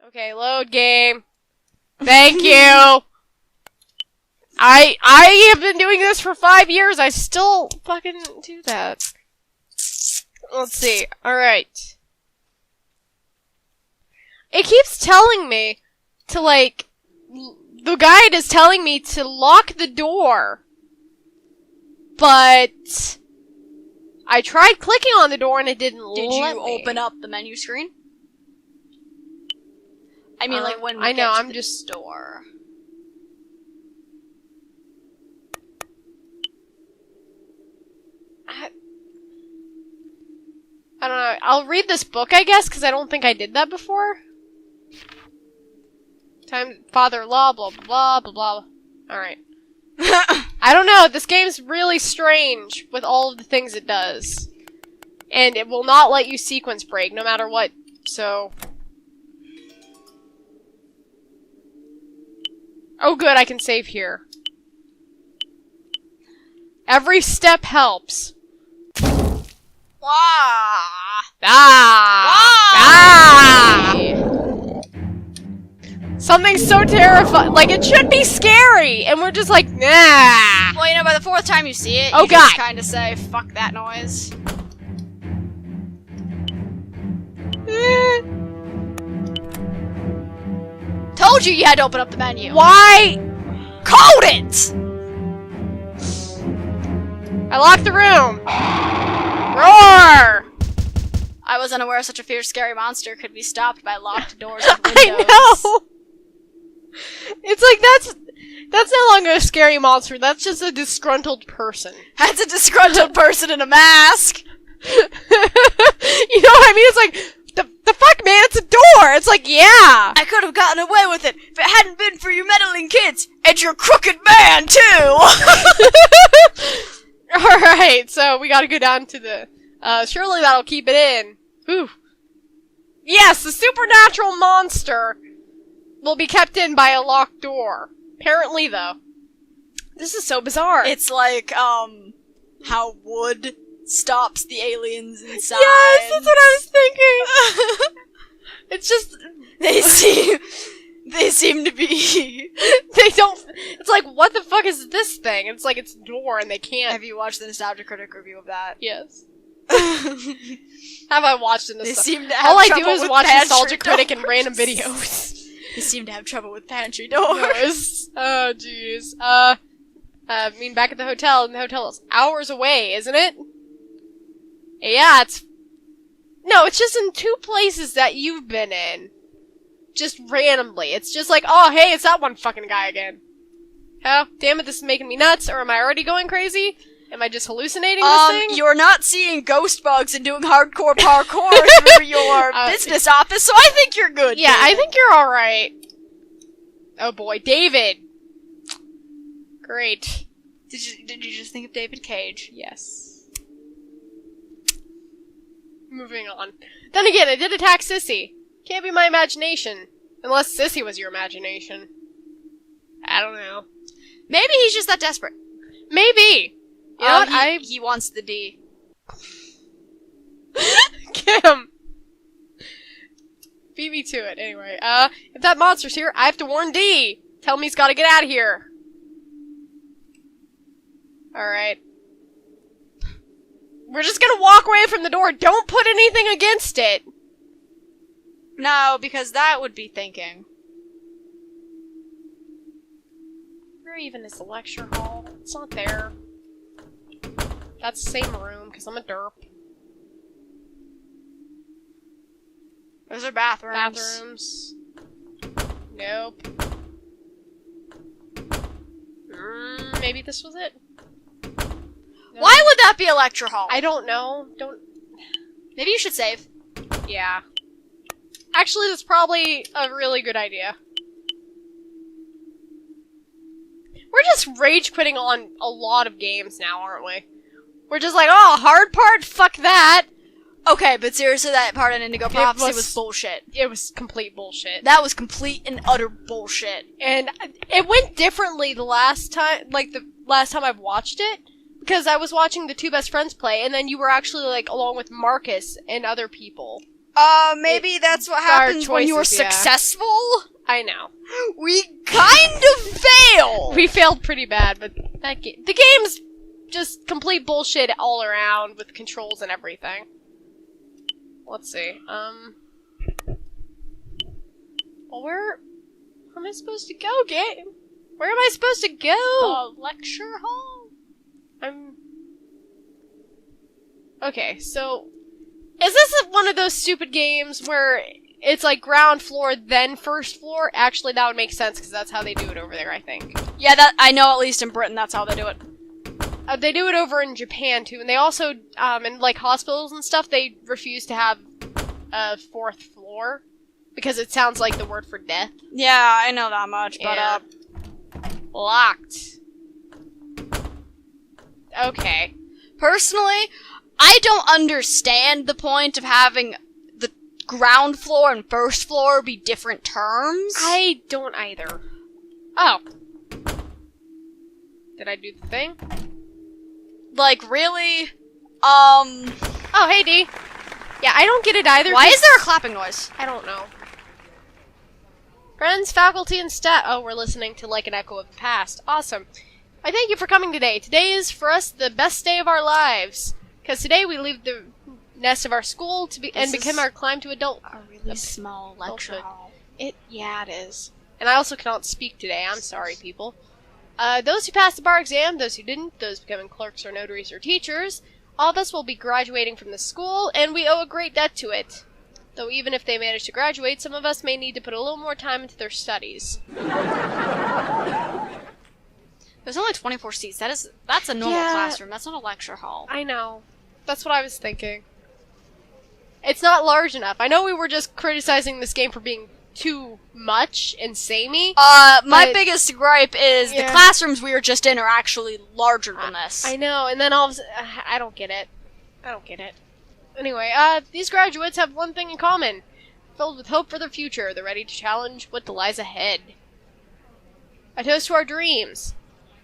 Okay, load game. Thank you. I have been doing this for 5 years. I still fucking do that. Let's see. Alright. It keeps telling me to, like, the guide is telling me to lock the door. But I tried clicking on the door and it didn't let me. Did you open up the menu screen? I mean, like, when we I know, get to I'm the just door. I don't know. I'll read this book, I guess, because I don't think I did that before. Father law, blah, blah, blah, blah, blah. Alright. I don't know. This game's really strange with all of the things it does. And it will not let you sequence break, no matter what, so... Oh good, I can save here. Every step helps. Wah! Ah! Something so terrifying. Like, it should be scary, and we're just like, nah. Well, you know, by the fourth time you see it, Oh, you just God. kind of say, fuck that noise. Told you had to open up the menu. Why? Code it! I locked the room. Roar! I was unaware such a fierce, scary monster could be stopped by locked doors and windows. I know! It's like, that's no longer a scary monster, that's just a disgruntled person. That's a disgruntled person in a mask! You know what I mean? It's like, the fuck, man, it's a door! It's like, yeah! I could have gotten away with it if it hadn't been for you meddling kids! And your crooked man, too! Alright, so we gotta go down to the, surely that'll keep it in. Ooh. Yes, the supernatural monster will be kept in by a locked door. Apparently, though. This is so bizarre. It's like, how wood stops the aliens inside. Yes, that's what I was thinking! It's just... They seem to be... They don't... It's like, what the fuck is this thing? It's like, it's a door and they can't... Have you watched the Nostalgia Critic review of that? Yes. Have I watched in They this? seem to have All I do trouble is with watch pantry Nostalgia Critic and doors. random videos. They seem to have trouble with pantry doors. Oh, jeez. I mean, back at the hotel, and the hotel is hours away, isn't it? Yeah, it's... No, it's just in 2 places that you've been in. Just randomly. It's just like, oh, hey, it's that one fucking guy again. Oh, damn it, this is making me nuts, or am I already going crazy? Am I just hallucinating this thing? You're not seeing ghost bugs and doing hardcore parkour through your business office, so I think you're good. Yeah, I David. think you're alright. Oh boy, David! Great. Did you just think of David Cage? Yes. Moving on. Then again, it did attack Sissy. Can't be my imagination. Unless Sissy was your imagination. I don't know. Maybe he's just that desperate. Maybe! You know what? He wants the D. Kim! Beat me to it, anyway. If that monster's here, I have to warn D! Tell me he's gotta get out of here. Alright. We're just gonna walk away from the door. Don't put anything against it! No, because that would be thinking. Where even is the lecture hall? It's not there. That's the same room, because I'm a derp. Those are bathrooms. Bathrooms. Nope. Maybe this was it? No. Why would that be a lecture hall? I don't know. Maybe you should save. Yeah. Actually, that's probably a really good idea. We're just rage quitting on a lot of games now, aren't we? We're just like, oh, hard part? Fuck that! Okay, but seriously, that part in Indigo Prophecy was bullshit. It was complete bullshit. That was complete and utter bullshit. And it went differently the last time, like, the last time I've watched it. Because I was watching the 2 best friends play, and then you were actually, like, along with Marcus and other people. Maybe that's what our happens when you're choices, yeah. successful? I know. We kind of failed! We failed pretty bad, but the game's just complete bullshit all around with controls and everything. Let's see. Well, where am I supposed to go, game? Where am I supposed to go? The lecture hall? Okay, so is this one of those stupid games where it's like ground floor then first floor? Actually, that would make sense because that's how they do it over there, I think. Yeah, that I know. At least in Britain, that's how they do it. They do it over in Japan too, and they also in like hospitals and stuff, they refuse to have a fourth floor because it sounds like the word for death. Yeah, I know that much, Yeah. but Locked. Okay. personally, I don't understand the point of having the ground floor and first floor be different terms. I don't either. Oh. Did I do the thing? Like, really? Oh, hey, D. Yeah, I don't get it either. Why is there a clapping noise? I don't know. Friends, faculty, and staff. Oh, we're listening to like an echo of the past. Awesome. I thank you for coming today. Today is, for us, the best day of our lives. Because today we leave the nest of our school to be and become our climb to adult. A really small lecture adulthood. hall. Yeah, it is. And I also cannot speak today. I'm sorry, people. Those who passed the bar exam, those who didn't, those becoming clerks or notaries or teachers, all of us will be graduating from the school, and we owe a great debt to it. Though even if they manage to graduate, some of us may need to put a little more time into their studies. There's only 24 seats. That's a normal Yeah. classroom. That's not a lecture hall. I know. That's what I was thinking. It's not large enough. I know we were just criticizing this game for being too much and samey. My But- biggest gripe is the Yeah. classrooms we were just in are actually larger than this. I know, and then all of a sudden, I don't get it. I don't get it. Anyway, these graduates have one thing in common. Filled with hope for the future, they're ready to challenge what lies ahead. A toast to our dreams,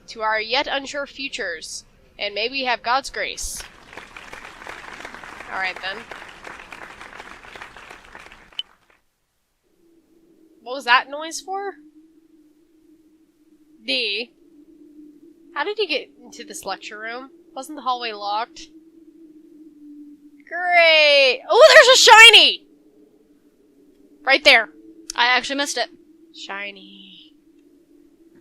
to our yet unsure futures, and may we have God's grace. Alright then. What was that noise for? D. How did you get into this lecture room? Wasn't the hallway locked? Great! Oh, there's a shiny! Right there. I actually missed it. Shiny.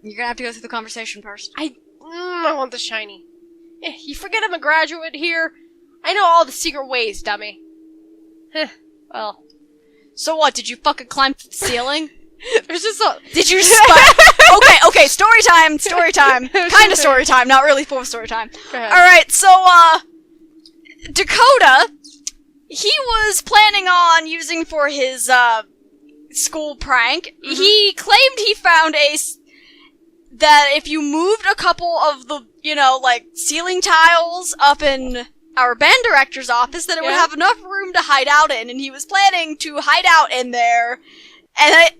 You're gonna have to go through the conversation first. I want the shiny. You forget I'm a graduate here? I know all the secret ways, dummy. Heh, well. So what, did you fucking climb to the ceiling? There's just a... Did you Okay, story time. Kinda story time, not really full story time. Go ahead. Alright, so, Dakota, he was planning on using for his, school prank. Mm-hmm. He claimed he found that if you moved a couple of the, ceiling tiles up in our band director's office, that it would Yeah. have enough room to hide out in, and he was planning to hide out in there, and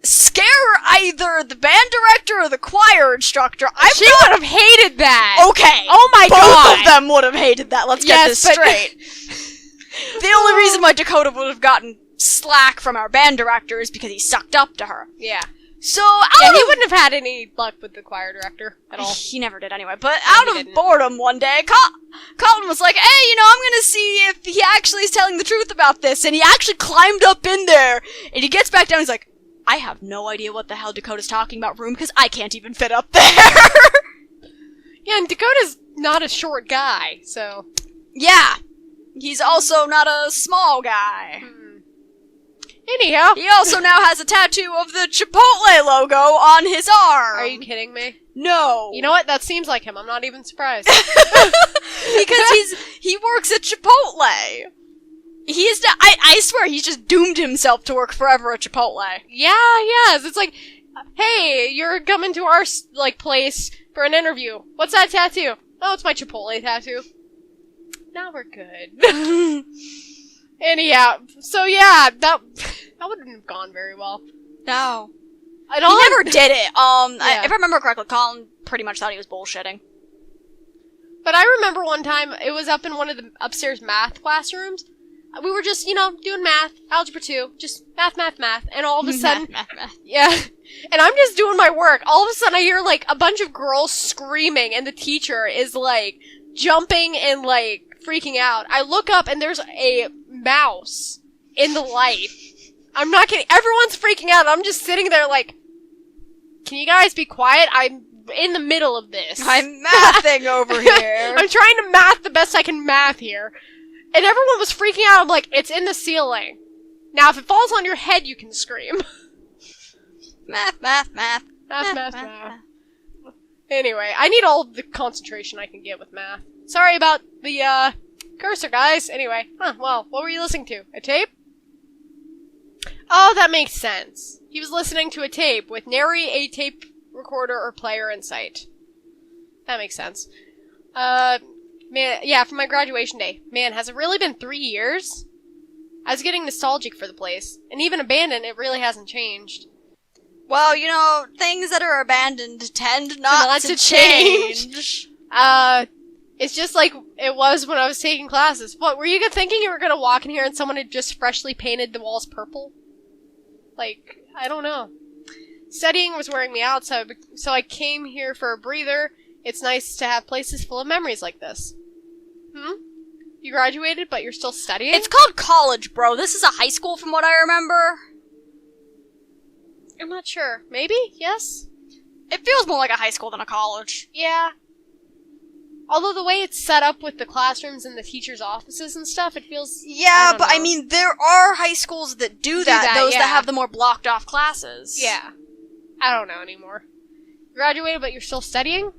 scare either the band director or the choir instructor. She would have hated that! Okay. Oh my Both god! of them would have hated that. Let's get Yes, this but- straight. The only reason why Dakota would have gotten slack from our band director is because he sucked up to her. Yeah. So, Yeah, he wouldn't have had any luck with the choir director at all. He never did anyway, but out he of didn't. boredom one day, Colin was like, hey, I'm gonna see if he actually is telling the truth about this, and he actually climbed up in there, and he gets back down, and he's like, I have no idea what the hell Dakota's talking about room, because I can't even fit up there. Yeah, and Dakota's not a short guy, so... Yeah. He's also not a small guy. Anyhow. He also now has a tattoo of the Chipotle logo on his arm. Are you kidding me? No. You know what? That seems like him. I'm not even surprised. Because he works at Chipotle. I swear, he's just doomed himself to work forever at Chipotle. Yeah, yes. It's like, hey, you're coming to our, place for an interview. What's that tattoo? Oh, it's my Chipotle tattoo. Now we're good. Anyhow, so yeah, that wouldn't have gone very well. No. He He never did it. Yeah. If I remember correctly, Colin pretty much thought he was bullshitting. But I remember one time, it was up in one of the upstairs math classrooms. we were just, doing math, algebra 2, just math, and all of a sudden, math. yeah, and I'm just doing my work. All of a sudden I hear, like, a bunch of girls screaming, and the teacher is, like, jumping and, like, freaking out. I look up, and there's a mouse in the light. I'm not kidding. Everyone's freaking out. I'm just sitting there like, can you guys be quiet? I'm in the middle of this. I'm mathing over here. I'm trying to math the best I can math here. And everyone was freaking out. I'm like, it's in the ceiling. Now, if it falls on your head, you can scream. Math. Math. Anyway, I need all the concentration I can get with math. Sorry about the, cursor, guys. Anyway, well, what were you listening to? A tape? Oh, that makes sense. He was listening to a tape with nary a tape recorder or player in sight. That makes sense. Man, yeah, for my graduation day. Man, has it really been 3 years? I was getting nostalgic for the place. And even abandoned, it really hasn't changed. Well, things that are abandoned tend not to change. It's just like it was when I was taking classes. What, were you thinking you were gonna walk in here and someone had just freshly painted the walls purple? Like, I don't know. Studying was wearing me out, so I came here for a breather. It's nice to have places full of memories like this. You graduated, but you're still studying? It's called college, bro. This is a high school from what I remember. I'm not sure. Maybe? Yes? It feels more like a high school than a college. Yeah. Although the way it's set up with the classrooms and the teachers' offices and stuff, it feels... Yeah, but I mean, there are high schools that do that, those yeah. that have the more blocked off classes. Yeah. I don't know anymore. You graduated, but you're still studying?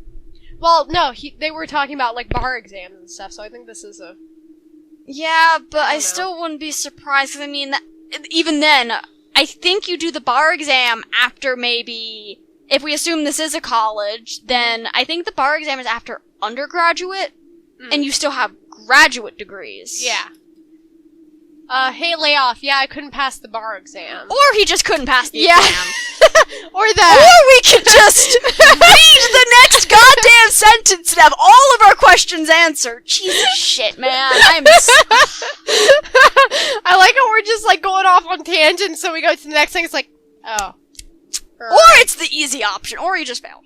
Well, no, they were talking about, like, bar exams and stuff, so I think this is a... Yeah, but I know. still wouldn't be surprised, because I mean, even then, I think you do the bar exam after maybe... If we assume this is a college, then I think the bar exam is after undergraduate, and you still have graduate degrees. Yeah. Hey, layoff. Yeah, I couldn't pass the bar exam. Or he just couldn't pass the exam. Or that. Or we could just read the next goddamn sentence and have all of our questions answered. Jesus shit, man. I like how we're just, like, going off on tangents, so we go to the next thing, it's like, oh. Or it's the easy option, or you just failed.